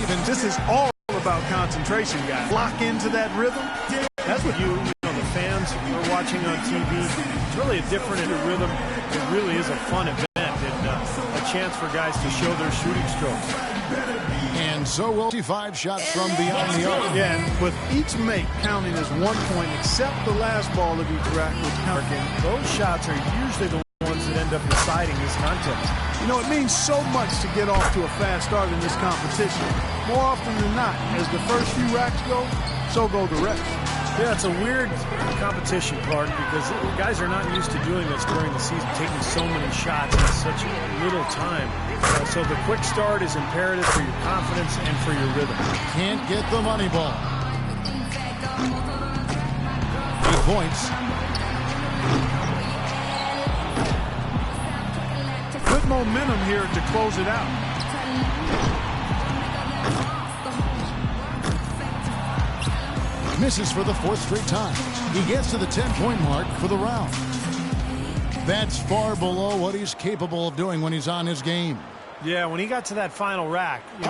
even. This is all about concentration, guys. Lock into that rhythm. That's what the fans are watching on TV. It's really a different rhythm. It really is a fun event and a chance for guys to show their shooting strokes. And so will 55 shots from beyond the arc. Yeah, and with each make counting as 1 point, except the last ball of each rack with counting. Those shots are usually the ones that end up deciding this contest. It means so much to get off to a fast start in this competition. More often than not, as the first few racks go, so go the rest. Yeah, it's a weird competition, Clark, because guys are not used to doing this during the season, taking so many shots in such little time. So the quick start is imperative for your confidence and for your rhythm. Can't get the money ball. 8 points. Good momentum here to close it out. Misses for the 4th straight time. He gets to the 10-point mark for the round. That's far below what he's capable of doing when he's on his game. Yeah, when he got to that final rack, he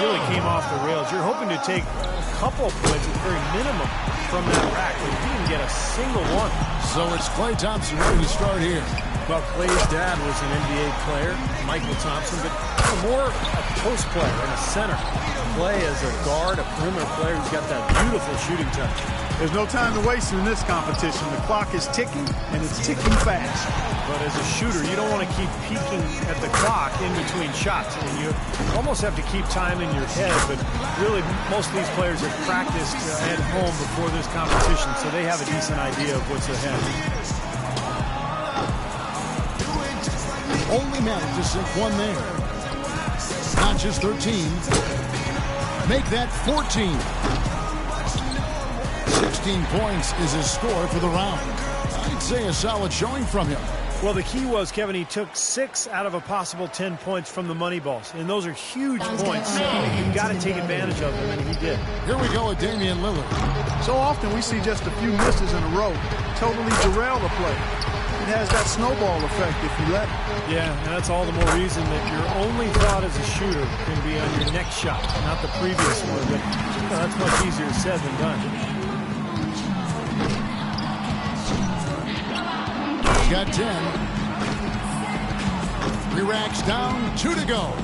really came off the rails. You're hoping to take a couple of points at the very minimum from that rack, but he didn't get a single one. So it's Klay Thompson ready to start here. Well, Klay's dad was an NBA player, Michael Thompson, but more a post player and a center. Klay as a guard, a perimeter player who's got that beautiful shooting touch. There's no time to waste in this competition. The clock is ticking, and it's ticking fast. But as a shooter, you don't want to keep peeking at the clock in between shots. And you almost have to keep time in your head, but really most of these players have practiced at home before this competition, so they have a decent idea of what's ahead. Only managed to sink one there. Notches 13. Make that 14. 16 points is his score for the round. I'd say a solid showing from him. Well, the key was, Kevin, he took 6 out of a possible 10 points from the money balls. And those are huge points. You've got to take advantage of them, and he did. Here we go with Damian Lillard. So often we see just a few misses in a row totally derail the play. It has that snowball effect if you let it. Yeah, and that's all the more reason that your only thought as a shooter can be on your next shot, not the previous one. But that's much easier said than done. He's got 10. 3 racks down, 2 to go.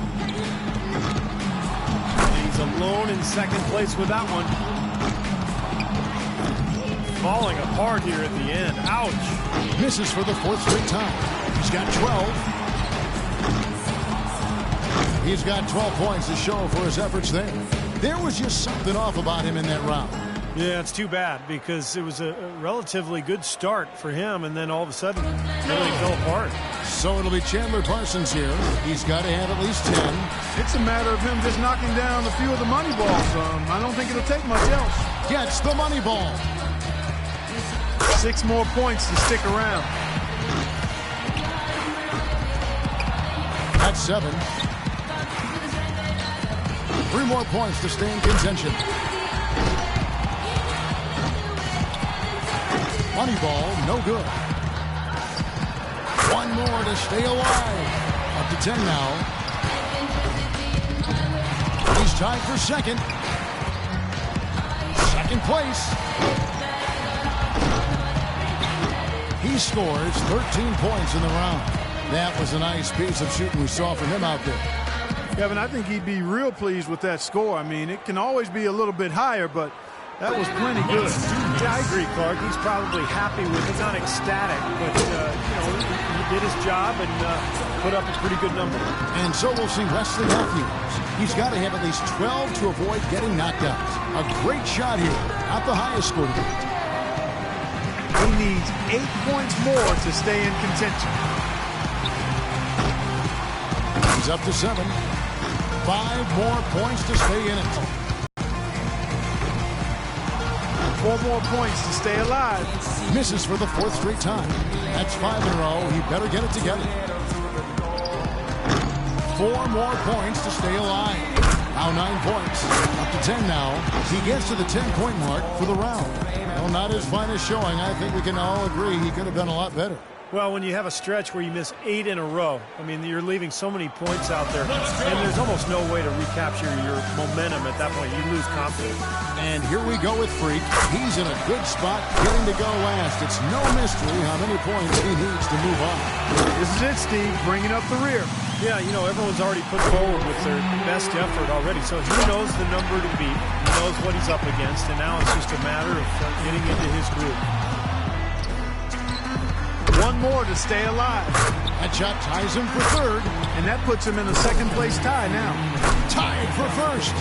He's alone in second place with that one. Falling apart here at the end. Ouch. Misses for the 4th straight time. He's got 12. He's got 12 points to show for his efforts there. There was just something off about him in that round. Yeah, it's too bad because it was a relatively good start for him, and then all of a sudden it really fell apart. So it'll be Chandler Parsons here. He's got to have at least 10. It's a matter of him just knocking down a few of the money balls. I don't think it'll take much else. Gets the money ball. 6 more points to stick around. That's 7. 3 more points to stay in contention. Money ball, no good. 1 more to stay alive. Up to 10 now. He's tied for second. Second place. He scores 13 points in the round. That was a nice piece of shooting we saw from him out there. Kevin, I think he'd be real pleased with that score. I mean, it can always be a little bit higher, but that was plenty good. Yeah, I agree, Clark. He's probably happy with it. Not ecstatic, but, he did his job and put up a pretty good number. And so we'll see Wesley Matthews. He's got to have at least 12 to avoid getting knocked out. A great shot here. Not the highest score. He needs 8 points more to stay in contention. He's up to 7. 5 more points to stay in it. 4 more points to stay alive. Misses for the 4th straight time. That's 5 in a row. He better get it together. 4 more points to stay alive. Now 9 points. Up to 10 now. He gets to the 10-point mark for the round. Well, not his finest showing. I think we can all agree he could have done a lot better. Well, when you have a stretch where you miss 8 in a row, I mean, you're leaving so many points out there, and there's almost no way to recapture your momentum at that point. You lose confidence. And here we go with Freak. He's in a good spot, getting to go last. It's no mystery how many points he needs to move on. This is it, Steve, bringing up the rear. Yeah, you know, everyone's already put forward with their best effort already, so he knows the number to beat. He knows what he's up against, and now it's just a matter of getting into his groove. One more to stay alive. That shot ties him for third. And that puts him in a second-place tie now. Tied for first.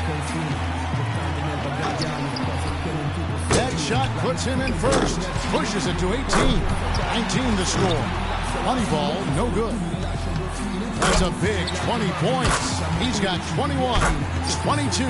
That shot puts him in first. Pushes it to 18. 19 the score. Moneyball, no good. That's a big 20 points. He's got 21, 22.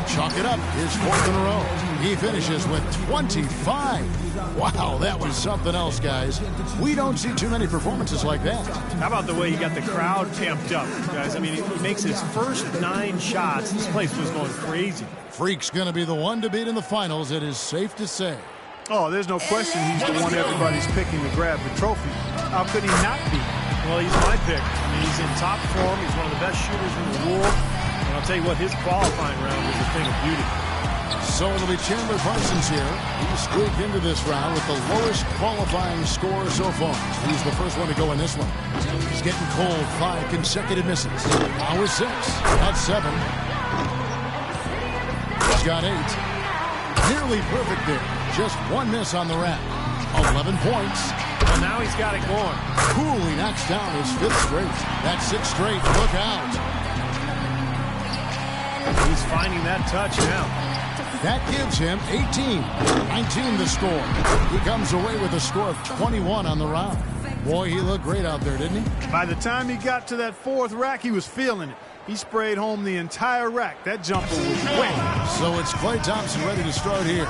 Chalk it up, his fourth in a row. He finishes with 25. Wow, that was something else, guys. We don't see too many performances like that. How about the way he got the crowd amped up, guys? I mean, he makes his first 9 shots. This place was going crazy. Freak's going to be the one to beat in the finals, it is safe to say. Oh, there's no question he's the one everybody's picking to grab the trophy. How could he not be? Well, he's my pick. I mean, he's in top form. He's one of the best shooters in the world. And I'll tell you what, his qualifying round was a thing of beauty. So it'll be Chandler Parsons here. He squeaked into this round with the lowest qualifying score so far. He's the first one to go in this one. He's getting cold. 5 consecutive misses. Now with 6. That's 7. He's got 8. Nearly perfect there. Just 1 miss on the rack. 11 points. Well, now he's got it going. Coolly knocks down his 5th straight. That's 6 straight. Look out. He's finding that touch now. That gives him 18. 19 the score. He comes away with a score of 21 on the round. Boy, he looked great out there, didn't he? By the time he got to that 4th rack, he was feeling it. He sprayed home the entire rack. That jumper was wet. So it's Klay Thompson ready to start here.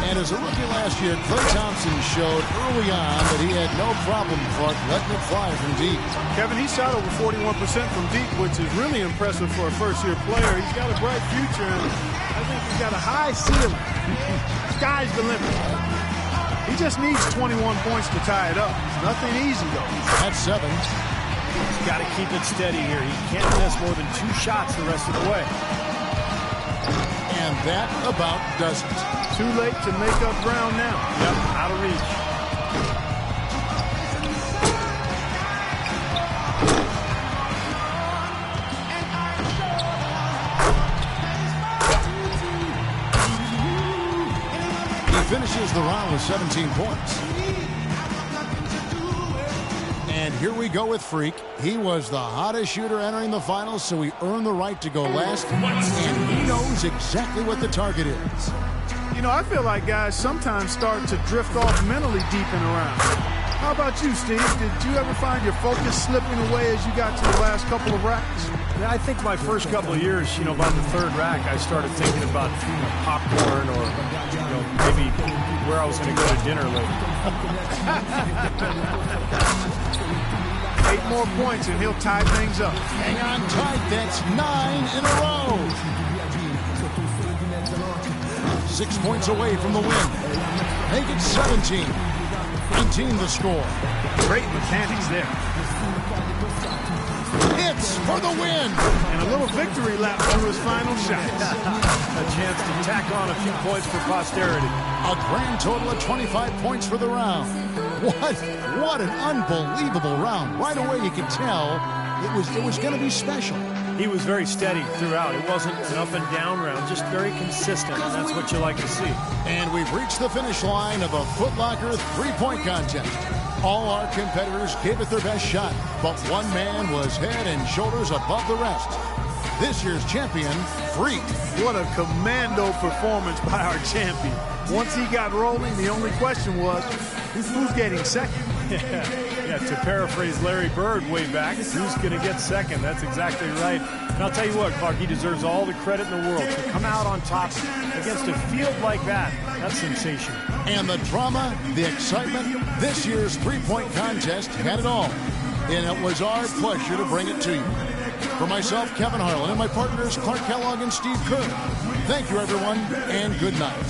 And as a rookie last year, Klay Thompson showed early on that he had no problem, Clark, letting it fly from deep. Kevin, he shot over 41% from deep, which is really impressive for a first-year player. He's got a bright future, and I think he's got a high ceiling. Sky's the limit. He just needs 21 points to tie it up. It's nothing easy, though. That's 7. He's got to keep it steady here. He can't miss more than 2 shots the rest of the way. And that about does it. Too late to make up ground now. Yep, out of reach. He finishes the round with 17 points. And here we go with Freak. He was the hottest shooter entering the finals, so he earned the right to go last. And he knows exactly what the target is. You know, I feel like guys sometimes start to drift off mentally deep in a round. How about you, Steve? Did you ever find your focus slipping away as you got to the last couple of racks? Yeah, I think my first couple of years, you know, by the 3rd rack, I started thinking about popcorn or, you know, maybe where I was going to go to dinner later. 8 more points and he'll tie things up. Hang on tight. That's 9 in a row. 6 points away from the win. Make it 17. 19 the score. Great mechanics there. Hits for the win. And a little victory lap through his final shot. A chance to tack on a few points for posterity. A grand total of 25 points for the round. What an unbelievable round. Right away you could tell it was going to be special. He was very steady throughout. It wasn't an up and down round, just very consistent, and that's what you like to see. And we've reached the finish line of a Foot Locker 3-point contest. All our competitors gave it their best shot, but one man was head and shoulders above the rest. This year's champion, Freak. What a commando performance by our champion. Once he got rolling, the only question was, who's getting second? Yeah, to paraphrase Larry Bird way back, who's going to get second? That's exactly right. And I'll tell you what, Clark, he deserves all the credit in the world. To come out on top against a field like that, that's sensational. And the drama, the excitement, this year's 3-point contest had it all. And it was our pleasure to bring it to you. For myself, Kevin Harlan, and my partners, Clark Kellogg and Steve Kerr, thank you, everyone, and good night.